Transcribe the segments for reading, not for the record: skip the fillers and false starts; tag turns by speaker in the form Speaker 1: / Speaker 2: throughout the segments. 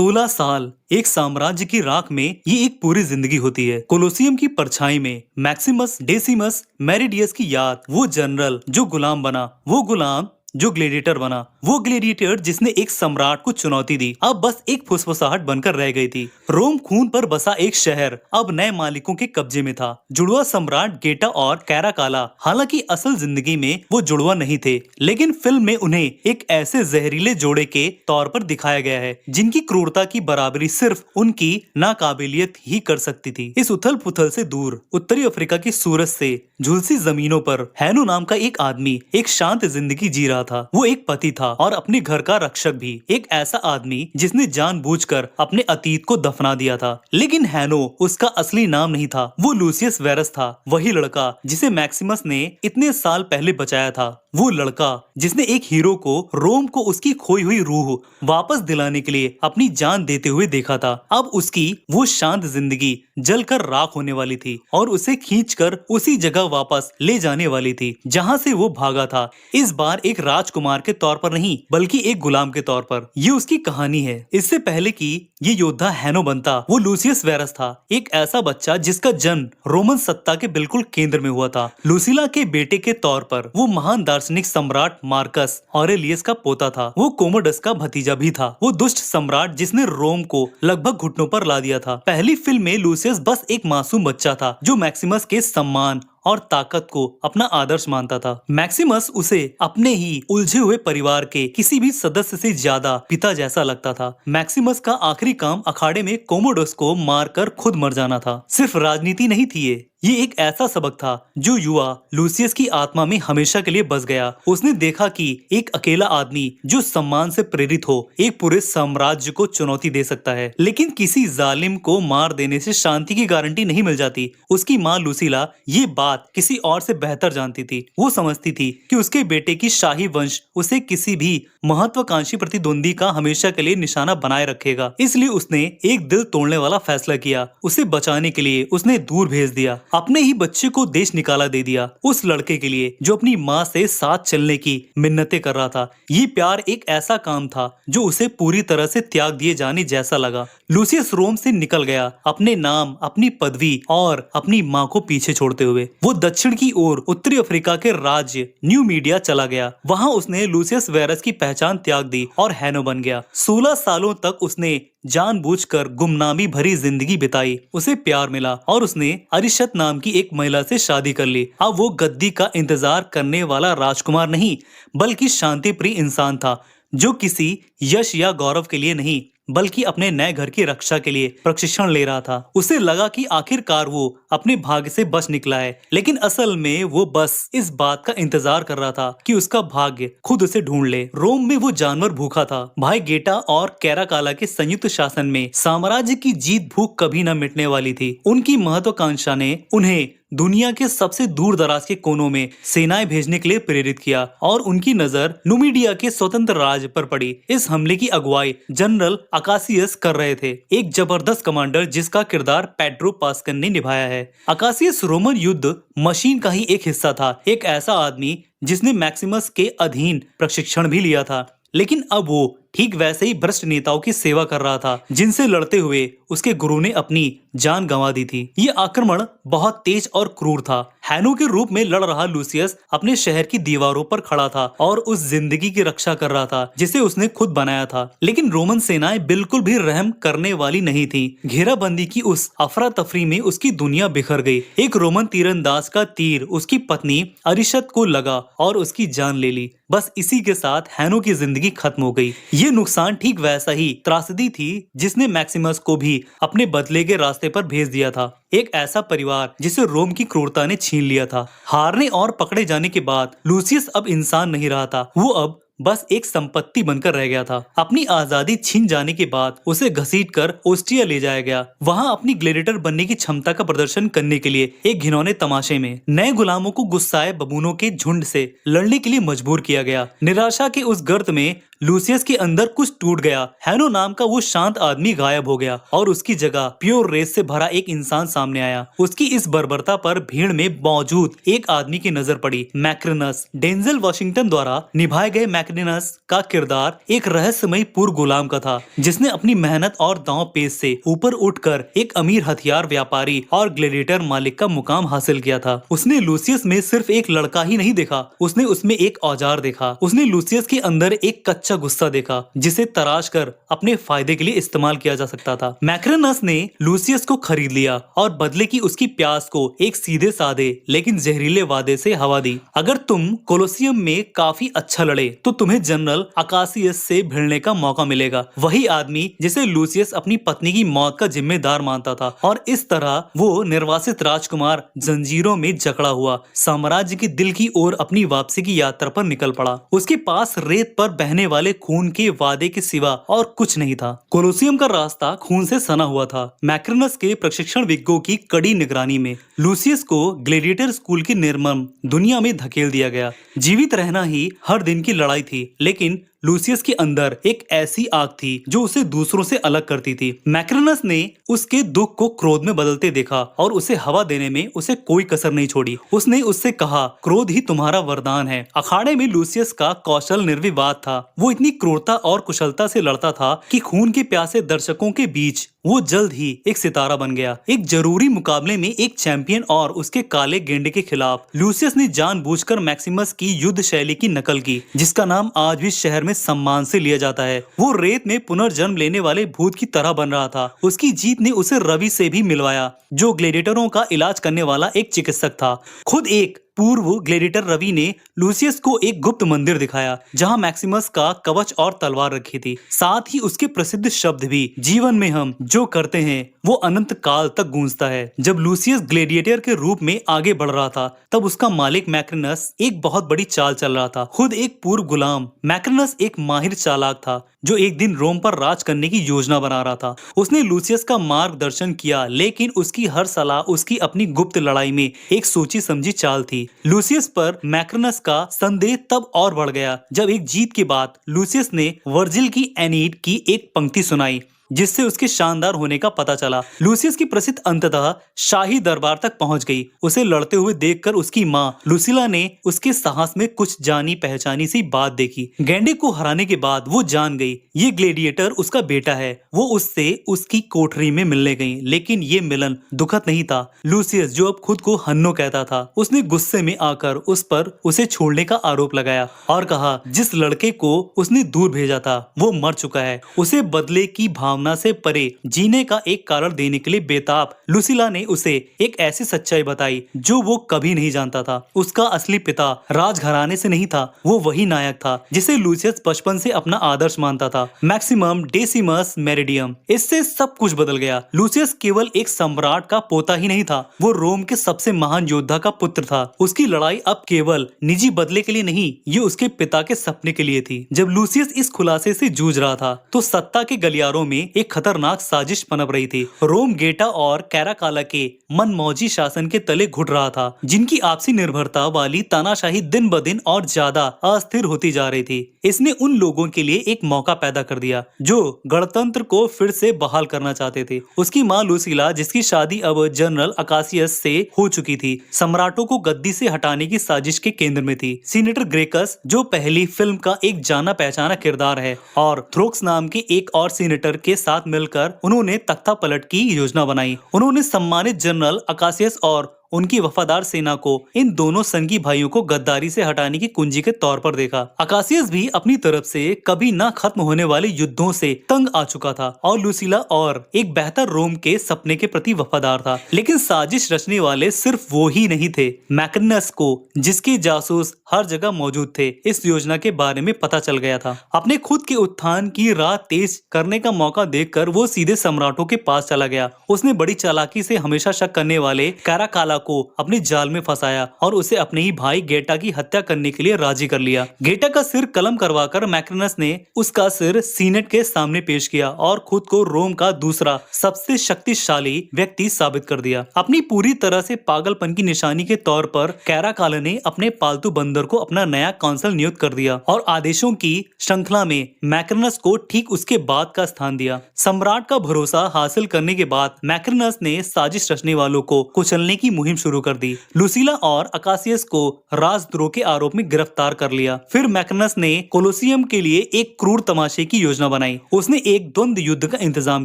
Speaker 1: 16 साल एक साम्राज्य की राख में ये एक पूरी जिंदगी होती है। कोलोसियम की परछाई में मैक्सिमस डेसिमस मेरिडियस की याद, वो जनरल जो गुलाम बना, वो गुलाम जो ग्लेडिएटर बना, वो ग्लेडिएटर जिसने एक सम्राट को चुनौती दी, अब बस एक फुसफुसाहट बनकर रह गई थी। रोम खून पर बसा एक शहर अब नए मालिकों के कब्जे में था। जुड़वा सम्राट गेटा और कैराकाला, हालांकि असल जिंदगी में वो जुड़वा नहीं थे, लेकिन फिल्म में उन्हें एक ऐसे जहरीले जोड़े के तौर पर दिखाया गया है जिनकी क्रूरता की बराबरी सिर्फ उनकी नाकाबिलियत ही कर सकती थी। इस उथल पुथल से दूर उत्तरी अफ्रीका की सूरज से झुलसी जमीनों पर हैनो नाम का एक आदमी एक शांत जिंदगी जी रहा था। वो एक पति था और अपने घर का रक्षक भी, एक ऐसा आदमी जिसने जानबूझकर अपने अतीत को दफना दिया था। लेकिन हैनो उसका असली नाम नहीं था, वो लूसियस वेरस था, वही लड़का जिसे मैक्सिमस ने इतने साल पहले बचाया था। वो लड़का जिसने एक हीरो को रोम को उसकी खोई हुई रूह वापस दिलाने के लिए अपनी जान देते हुए देखा था। अब उसकी वो शांत जिंदगी जलकर राख होने वाली थी और उसे खींचकर उसी जगह वापस ले जाने वाली थी जहां से वो भागा था। इस बार एक राजकुमार के तौर पर नहीं, बल्कि एक गुलाम के तौर पर। ये उसकी कहानी है। इससे पहले कि ये योद्धा हैनो बनता, वो लूसियस वेरस था, एक ऐसा बच्चा जिसका जन्म रोमन सत्ता के बिल्कुल केंद्र में हुआ था। लुसिला के बेटे के तौर पर वो महान दार्शनिक सम्राट मार्कस ऑरेलियस का पोता था। वो कोमोडस का भतीजा भी था, वो दुष्ट सम्राट जिसने रोम को लगभग घुटनों पर ला दिया था। पहली फिल्म में लूसियस बस एक मासूम बच्चा था जो मैक्सिमस के सम्मान और ताकत को अपना आदर्श मानता था। मैक्सिमस उसे अपने ही उलझे हुए परिवार के किसी भी सदस्य से ज्यादा पिता जैसा लगता था। मैक्सिमस का आखिरी काम अखाड़े में कोमोडस को मारकर खुद मर जाना था। सिर्फ राजनीति नहीं थी ये एक ऐसा सबक था जो युवा लूसियस की आत्मा में हमेशा के लिए बस गया। उसने देखा कि एक अकेला आदमी जो सम्मान से प्रेरित हो एक पूरे साम्राज्य को चुनौती दे सकता है, लेकिन किसी जालिम को मार देने से शांति की गारंटी नहीं मिल जाती। उसकी माँ लुसीला ये बात किसी और से बेहतर जानती थी। वो समझती थी कि उसके बेटे की शाही वंश उसे किसी भी महत्वाकांक्षी प्रतिद्वंदी का हमेशा के लिए निशाना बनाए रखेगा। इसलिए उसने एक दिल तोड़ने वाला फैसला किया। उसे बचाने के लिए उसने दूर भेज दिया, अपने ही बच्चे को देश निकाला दे दिया, उस लड़के के लिए जो अपनी माँ से साथ चलने की मिन्नतें कर रहा था। ये प्यार एक ऐसा काम था जो उसे पूरी तरह से त्याग दिए जाने जैसा लगा। लूसियस रोम से निकल गया, अपने नाम, अपनी पदवी और अपनी माँ को पीछे छोड़ते हुए। वो दक्षिण की ओर उत्तरी अफ्रीका के राज्य न्यू मीडिया चला गया। वहाँ उसने लूसियस वेरस की पहचान त्याग दी और हैनो बन गया। 16 सालों तक उसने जानबूझकर गुमनामी भरी जिंदगी बिताई। उसे प्यार मिला और उसने अरिशत नाम की एक महिला से शादी कर ली। अब वो गद्दी का इंतजार करने वाला राजकुमार नहीं, बल्कि शांति प्रिय इंसान था जो किसी यश या गौरव के लिए नहीं, बल्कि अपने नए घर की रक्षा के लिए प्रशिक्षण ले रहा था। उसे लगा कि आखिरकार वो अपने भाग्य से बच निकला है, लेकिन असल में वो बस इस बात का इंतजार कर रहा था कि उसका भाग्य खुद उसे ढूंढ ले। रोम में वो जानवर भूखा था। भाई गेटा और कैराकाला के संयुक्त शासन में साम्राज्य की जीत भूख कभी न मिटने वाली थी। उनकी महत्वाकांक्षा ने उन्हें दुनिया के सबसे दूर दराज के कोनों में सेनाएं भेजने के लिए प्रेरित किया और उनकी नजर नुमिडिया के स्वतंत्र राज्य पर पड़ी। इस हमले की अगुवाई जनरल अकासियस कर रहे थे, एक जबरदस्त कमांडर जिसका किरदार पेड्रो पास्कन ने निभाया है। अकासियस रोमन युद्ध मशीन का ही एक हिस्सा था, एक ऐसा आदमी जिसने मैक्सिमस के अधीन प्रशिक्षण भी लिया था, लेकिन अब वो ठीक वैसे ही भ्रष्ट नेताओं की सेवा कर रहा था जिनसे लड़ते हुए उसके गुरु ने अपनी जान गंवा दी थी। ये आक्रमण बहुत तेज और क्रूर था। हैनो के रूप में लड़ रहा लूसियस अपने शहर की दीवारों पर खड़ा था और उस जिंदगी की रक्षा कर रहा था जिसे उसने खुद बनाया था। लेकिन रोमन सेनाएं बिल्कुल भी रहम करने वाली नहीं थी। घेराबंदी की उस अफरा तफरी में उसकी दुनिया बिखर गई। एक रोमन तीरंदाज का तीर उसकी पत्नी अरिशत को लगा और उसकी जान ले ली। बस इसी के साथ हैनो की जिंदगी खत्म हो गई। ये नुकसान ठीक वैसा ही त्रासदी थी जिसने मैक्सिमस को भी अपने बदले के रास्ते पर भेज दिया था। एक ऐसा परिवार जिसे रोम की क्रूरता ने छीन लिया था। हारने और पकड़े जाने के बाद लूसियस अब इंसान नहीं रहा था, वो अब बस एक संपत्ति बनकर रह गया था। अपनी आजादी छीन जाने के बाद उसे घसीटकर ऑस्ट्रिया ले जाया गया, वहां अपनी ग्लेडिएटर बनने की क्षमता का प्रदर्शन करने के लिए एक घिनौने तमाशे में। नए गुलामों को गुस्साए बबूनों के झुंड से लड़ने के लिए मजबूर किया गया। निराशा के उस गर्त में लूसियस के अंदर कुछ टूट गया। हैनो नाम का वो शांत आदमी गायब हो गया और उसकी जगह प्योर रेस से भरा एक इंसान सामने आया। उसकी इस बर्बरता पर भीड़ में मौजूद एक आदमी की नजर पड़ी, मैक्रिनस। डेंजल वॉशिंगटन द्वारा निभाए गए मैक्निनस का किरदार एक रहस्यमयी पूर्व गुलाम का था, जिसने अपनी मेहनत और दांव पेच से ऊपर उठकर एक अमीर हथियार व्यापारी और ग्लेडिएटर मालिक का मुकाम हासिल किया था। उसने लूसियस में सिर्फ एक लड़का ही नहीं देखा, उसने उसमें एक औजार देखा। उसने लूसियस के अंदर एक कच्चा गुस्सा देखा, जिसे तराश कर अपने फायदे के लिए इस्तेमाल किया जा सकता था। मैक्निनस ने लूसियस को खरीद लिया और बदले की उसकी प्यास को एक सीधे साधे लेकिन जहरीले वादे से हवा दी। अगर तुम कोलोसियम में काफी अच्छा लड़े तो तुम्हें जनरल अकासियस से भिड़ने का मौका मिलेगा। वही आदमी जिसे लूसियस अपनी पत्नी की मौत का जिम्मेदार मानता था, और इस तरह वो निर्वासित राजकुमार जंजीरों में जकड़ा हुआ साम्राज्य के दिल की ओर अपनी वापसी की यात्रा पर निकल पड़ा। उसके पास रेत पर बहने वाले खून के वादे के सिवा और कुछ नहीं था। कोलोसियम का रास्ता खून से सना हुआ था। मैक्निनस के प्रशिक्षण विज्ञों की कड़ी निगरानी में लूसियस को ग्लेडिएटर स्कूल की निर्मम दुनिया में धकेल दिया गया। जीवित रहना ही हर दिन की लड़ाई थी, लेकिन लूसियस के अंदर एक ऐसी आग थी जो उसे दूसरों से अलग करती थी। मैक्निनस ने उसके दुख को क्रोध में बदलते देखा और उसे हवा देने में उसे कोई कसर नहीं छोड़ी। उसने उससे कहा, क्रोध ही तुम्हारा वरदान है। अखाड़े में लूसियस का कौशल निर्विवाद था। वो इतनी क्रूरता और कुशलता से लड़ता था कि खून के प्यासे दर्शकों के बीच वो जल्द ही एक सितारा बन गया। एक जरूरी मुकाबले में एक चैंपियन और उसके काले गेंडे के खिलाफ लूसियस ने जानबूझकर मैक्सिमस की युद्ध शैली की नकल की, जिसका नाम आज भी शहर में सम्मान से लिया जाता है। वो रेत में पुनर्जन्म लेने वाले भूत की तरह बन रहा था। उसकी जीत ने उसे रवि से भी मिलवाया, जो ग्लेडिएटरों का इलाज करने वाला एक चिकित्सक था। खुद एक पूर्व ग्लेडिएटर रवि ने लूसियस को एक गुप्त मंदिर दिखाया, जहां मैक्सिमस का कवच और तलवार रखी थी। साथ ही उसके प्रसिद्ध शब्द भी, जीवन में हम जो करते हैं वो अनंत काल तक गूंजता है। जब लूसियस ग्लेडिएटर के रूप में आगे बढ़ रहा था, तब उसका मालिक मैक्निनस एक बहुत बड़ी चाल चल रहा था। खुद एक पूर्व गुलाम, मैक्निनस एक माहिर चालाक था जो एक दिन रोम पर राज करने की योजना बना रहा था। उसने लूसियस का मार्गदर्शन किया, लेकिन उसकी हर सलाह उसकी अपनी गुप्त लड़ाई में एक सोची समझी चाल थी। लूसियस पर मैक्निनस का संदेह तब और बढ़ गया जब एक जीत के बाद लूसियस ने वर्जिल की एनीड की एक पंक्ति सुनाई, जिससे उसके शानदार होने का पता चला। लूसियस की प्रसिद्ध अंततः शाही दरबार तक पहुंच गई। उसे लड़ते हुए देखकर उसकी माँ लुसिला ने उसके साहस में कुछ जानी पहचानी सी बात देखी। गेंडे को हराने के बाद वो जान गई ये ग्लेडिएटर उसका बेटा है। वो उससे उसकी कोठरी में मिलने गई, लेकिन ये मिलन दुखद नहीं था। लूसियस, जो अब खुद को हन्नो कहता था, उसने गुस्से में आकर उस पर उसे छोड़ने का आरोप लगाया और कहा, जिस लड़के को उसने दूर भेजा था वो मर चुका है। उसे बदले की भावना से परे जीने का एक कारण देने के लिए बेताब लुसिला ने उसे एक ऐसी सच्चाई बताई जो वो कभी नहीं जानता था। उसका असली पिता राजघराने से नहीं था, वो वही नायक था जिसे लूसियस बचपन से अपना आदर्श मानता था, मैक्सिमम डेसिमस मेरिडियम। इससे सब कुछ बदल गया। लूसियस केवल एक सम्राट का पोता ही नहीं था, वो रोम के सबसे महान योद्धा का पुत्र था। उसकी लड़ाई अब केवल निजी बदले के लिए नहीं, ये उसके पिता के सपने के लिए थी। जब लूसियस इस खुलासे से जूझ रहा था, तो सत्ता के गलियारों में एक खतरनाक साजिश पनप रही थी। रोम गेटा और कैराकाला के मनमौजी शासन के तले घुट रहा था, जिनकी आपसी निर्भरता वाली तानाशाही दिन ब दिन और ज्यादा अस्थिर होती जा रही थी। इसने उन लोगों के लिए एक मौका पैदा कर दिया जो गणतंत्र को फिर से बहाल करना चाहते थे। उसकी माँ लुसिला, जिसकी शादी अब जनरल अकासियस से हो चुकी थी, सम्राटों को गद्दी से हटाने की साजिश के केंद्र में थी। सीनेटर ग्रेकस, जो पहली फिल्म का एक जाना पहचाना किरदार है, और थ्रोक्स नाम के एक और सीनेटर के साथ मिलकर उन्होंने तख्ता पलट की योजना बनाई। उन्होंने सम्मानित जनरल अकासियस और उनकी वफादार सेना को इन दोनों संगी भाइयों को गद्दारी से हटाने की कुंजी के तौर पर देखा। अकासियस भी अपनी तरफ से कभी न खत्म होने वाले युद्धों से तंग आ चुका था और लुसिला और एक बेहतर रोम के सपने के प्रति वफादार था। लेकिन साजिश रचने वाले सिर्फ वो ही नहीं थे। मैक्निनस को, जिसके जासूस हर जगह मौजूद थे, इस योजना के बारे में पता चल गया था। अपने खुद के उत्थान की राह तेज करने का मौका देखकर वो सीधे सम्राटों के पास चला गया। उसने बड़ी चालाकी से हमेशा शक करने वाले कैराकाला को अपने जाल में फंसाया और उसे अपने ही भाई गेटा की हत्या करने के लिए राजी कर लिया। गेटा का सिर कलम करवाकर मैक्निनस ने उसका सिर सीनेट के सामने पेश किया और खुद को रोम का दूसरा सबसे शक्तिशाली व्यक्ति साबित कर दिया। अपनी पूरी तरह से पागलपन की निशानी के तौर पर कैराकाला ने अपने पालतू बंदर को अपना नया काउंसिल नियुक्त कर दिया और आदेशों की श्रृंखला में मैक्निनस को ठीक उसके बाद का स्थान दिया। सम्राट का भरोसा हासिल करने के बाद मैक्निनस ने साजिश रचने वालों को कुचलने की मुहिम मुहिम शुरू कर दी। लुसीला और अकासियस को राजद्रोह के आरोप में गिरफ्तार कर लिया। फिर मैक्रिनस ने कोलोसियम के लिए एक क्रूर तमाशे की योजना बनाई। उसने एक द्वंद्व युद्ध का इंतजाम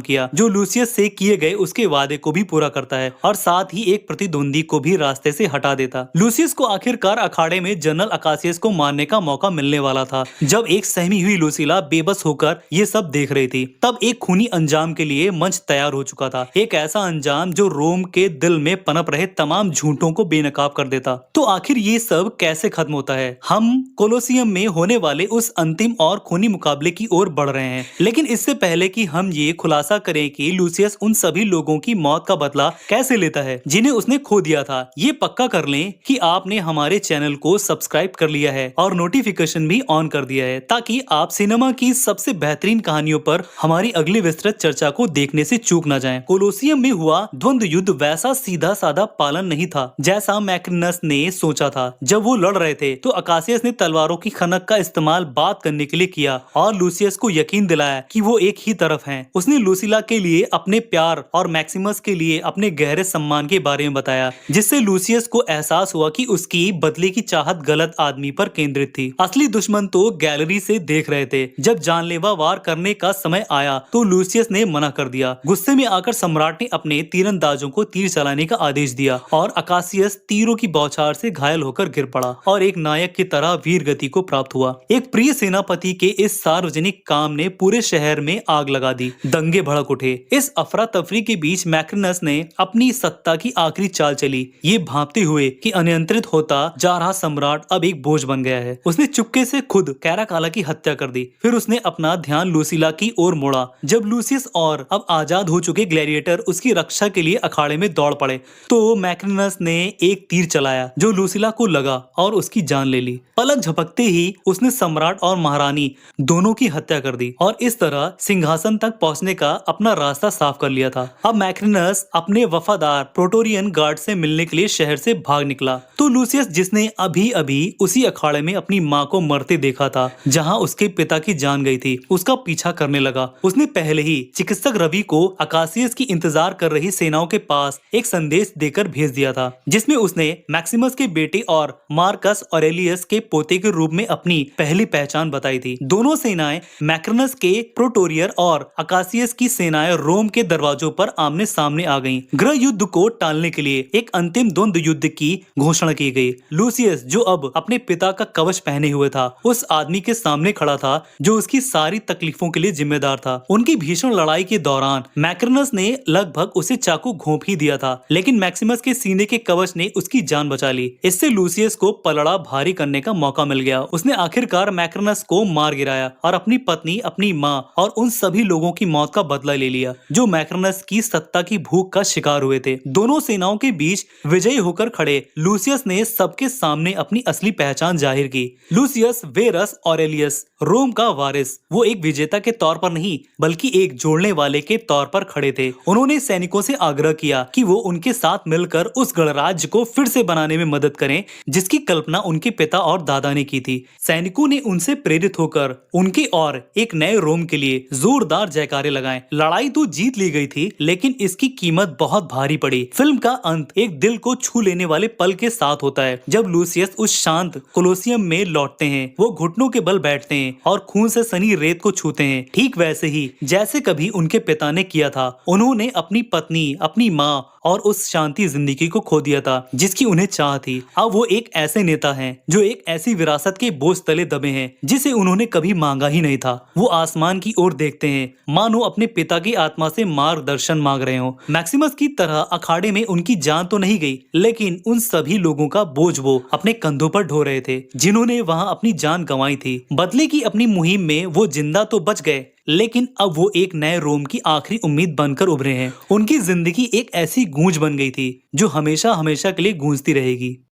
Speaker 1: किया जो लूसियस से किए गए उसके वादे को भी पूरा करता है और साथ ही एक प्रतिद्वंदी को भी रास्ते से हटा देता। लूसियस को आखिरकार अखाड़े में जनरल अकासियस को मारने का मौका मिलने वाला था। जब एक सहमी हुई लुसीला बेबस होकर ये सब देख रही थी, तब एक खूनी अंजाम के लिए मंच तैयार हो चुका था। एक ऐसा अंजाम जो रोम के दिल में पनप रहे तमाम झूठों को बेनकाब कर देता। तो आखिर ये सब कैसे खत्म होता है? हम कोलोसियम में होने वाले उस अंतिम और खूनी मुकाबले की ओर बढ़ रहे हैं, लेकिन इससे पहले कि हम ये खुलासा करें कि लूसियस उन सभी लोगों की मौत का बदला कैसे लेता है जिन्हें उसने खो दिया था, ये पक्का कर लें कि आपने हमारे चैनल को सब्सक्राइब कर लिया है और नोटिफिकेशन भी ऑन कर दिया है, ताकि आप सिनेमा की सबसे बेहतरीन कहानियों पर हमारी अगली विस्तृत चर्चा को देखने से चूक न जाएं। कोलोसियम में हुआ द्वंद्व युद्ध वैसा सीधा साधा पालन नहीं था जैसा मैक्रिनस ने सोचा था। जब वो लड़ रहे थे तो अकासियस ने तलवारों की खनक का इस्तेमाल बात करने के लिए किया और लूसियस को यकीन दिलाया कि वो एक ही तरफ हैं। उसने लूसीला के लिए अपने प्यार और मैक्सिमस के लिए अपने गहरे सम्मान के बारे में बताया, जिससे लूसियस को एहसास हुआ कि उसकी बदले की चाहत गलत आदमी पर केंद्रित थी। असली दुश्मन तो गैलरी से देख रहे थे। जब जानलेवा वार करने का समय आया तो लूसियस ने मना कर दिया। गुस्से में आकर सम्राट ने अपने तीरंदाजों को तीर चलाने का आदेश दिया और अकासियस तीरों की बौछार से घायल होकर गिर पड़ा और एक नायक की तरह वीर गति को प्राप्त हुआ। एक प्रिय सेनापति के इस सार्वजनिक काम ने पूरे शहर में आग लगा दी। दंगे भड़क उठे। इस अफरा तफरी के बीच मैक्रिनस ने अपनी सत्ता की आखिरी चाल चली, ये भांपते हुए कि अनियंत्रित होता जा रहा सम्राट अब एक बोझ बन गया है। उसने चुपके से खुद कैराकाला की हत्या कर दी। फिर उसने अपना ध्यान लूसीला की ओर मोड़ा। जब लूसियस और अब आजाद हो चुके ग्लैडिएटर उसकी रक्षा के लिए अखाड़े में दौड़ पड़े तो मैक्रिनस ने एक तीर चलाया जो लूसीला को लगा और उसकी जान ले ली। पलक झपकते ही उसने सम्राट और महारानी दोनों की हत्या कर दी और इस तरह सिंहासन तक पहुंचने का अपना रास्ता साफ कर लिया था। अब मैक्रिनस अपने वफादार प्रोटोरियन गार्ड से मिलने के लिए शहर से भाग निकला तो लूसियस, जिसने अभी अभी उसी अखाड़े में अपनी माँ को मरते देखा था जहाँ उसके पिता की जान गई थी, उसका पीछा करने लगा। उसने पहले ही चिकित्सक रवि को अकासियस की इंतजार कर रही सेनाओं के पास एक संदेश देकर भेज दिया था, जिसमें उसने मैक्सिमस के बेटे और मार्कस ऑरेलियस के पोते के रूप में अपनी पहली पहचान बताई थी। दोनों सेनाएं मैक्रिनस के प्रोटोरियर और अकासियस की सेनाएं रोम के दरवाजों पर आमने सामने आ गईं। गृह युद्ध को टालने के लिए एक अंतिम द्वंद्व युद्ध की घोषणा की गई। लूसियस, जो अब अपने पिता का कवच पहने हुए था, उस आदमी के सामने खड़ा था जो उसकी सारी तकलीफों के लिए जिम्मेदार था। उनकी भीषण लड़ाई के दौरान मैक्रिनस ने लगभग उसे चाकू घोंप ही दिया था, लेकिन मैक्सिमस के सीने के कवच ने उसकी जान बचा ली। इससे लूसियस को पलड़ा भारी करने का मौका मिल गया। उसने आखिरकार मैक्रिनस को मार गिराया और अपनी पत्नी, अपनी माँ और उन सभी लोगों की मौत का बदला ले लिया जो मैक्रिनस की सत्ता की भूख का शिकार हुए थे। दोनों सेनाओं के बीच विजयी होकर खड़े लूसियस ने सबके सामने अपनी असली पहचान जाहिर की। लूसियस वेरस ऑरेलियस, रोम का वारिस। वो एक विजेता के तौर पर नहीं बल्कि एक जोड़ने वाले के तौर पर खड़े थे। उन्होंने सैनिकों से आग्रह किया कि वो उनके साथ मिलकर उस गणराज्य को फिर से बनाने में मदद करें जिसकी कल्पना उनके पिता और दादा ने की थी। सैनिकों ने उनसे प्रेरित होकर उनके और एक नए रोम के लिए जोरदार जयकारे लगाए। लड़ाई तो जीत ली गई थी, लेकिन इसकी कीमत बहुत भारी पड़ी। फिल्म का अंत एक दिल को छू लेने वाले पल के साथ होता है जब लूसियस उस शांत कोलोसियम में लौटते हैं। वो घुटनों के बल बैठते हैं और खून से सनी रेत को छूते हैं, ठीक वैसे ही जैसे कभी उनके पिता ने किया था। उन्होंने अपनी पत्नी, अपनी माँ और उस शांति जिंदगी को खो दिया था जिसकी उन्हें चाह थी। अब वो एक ऐसे नेता हैं जो एक ऐसी विरासत के बोझ तले दबे हैं जिसे उन्होंने कभी मांगा ही नहीं था। वो आसमान की ओर देखते हैं मानो अपने पिता की आत्मा से मार्गदर्शन मांग रहे हो। मैक्सिमस की तरह अखाड़े में उनकी जान तो नहीं गई, लेकिन उन सभी लोगों का बोझ वो अपने कंधों पर ढो रहे थे जिन्होंने वहाँ अपनी जान गंवाई थी। बदले की अपनी मुहिम में वो जिंदा तो बच गए, लेकिन अब वो एक नए रोम की आखिरी उम्मीद बनकर उभरे हैं। उनकी जिंदगी एक ऐसी गूंज बन गई थी जो हमेशा हमेशा के लिए गूंजती रहेगी।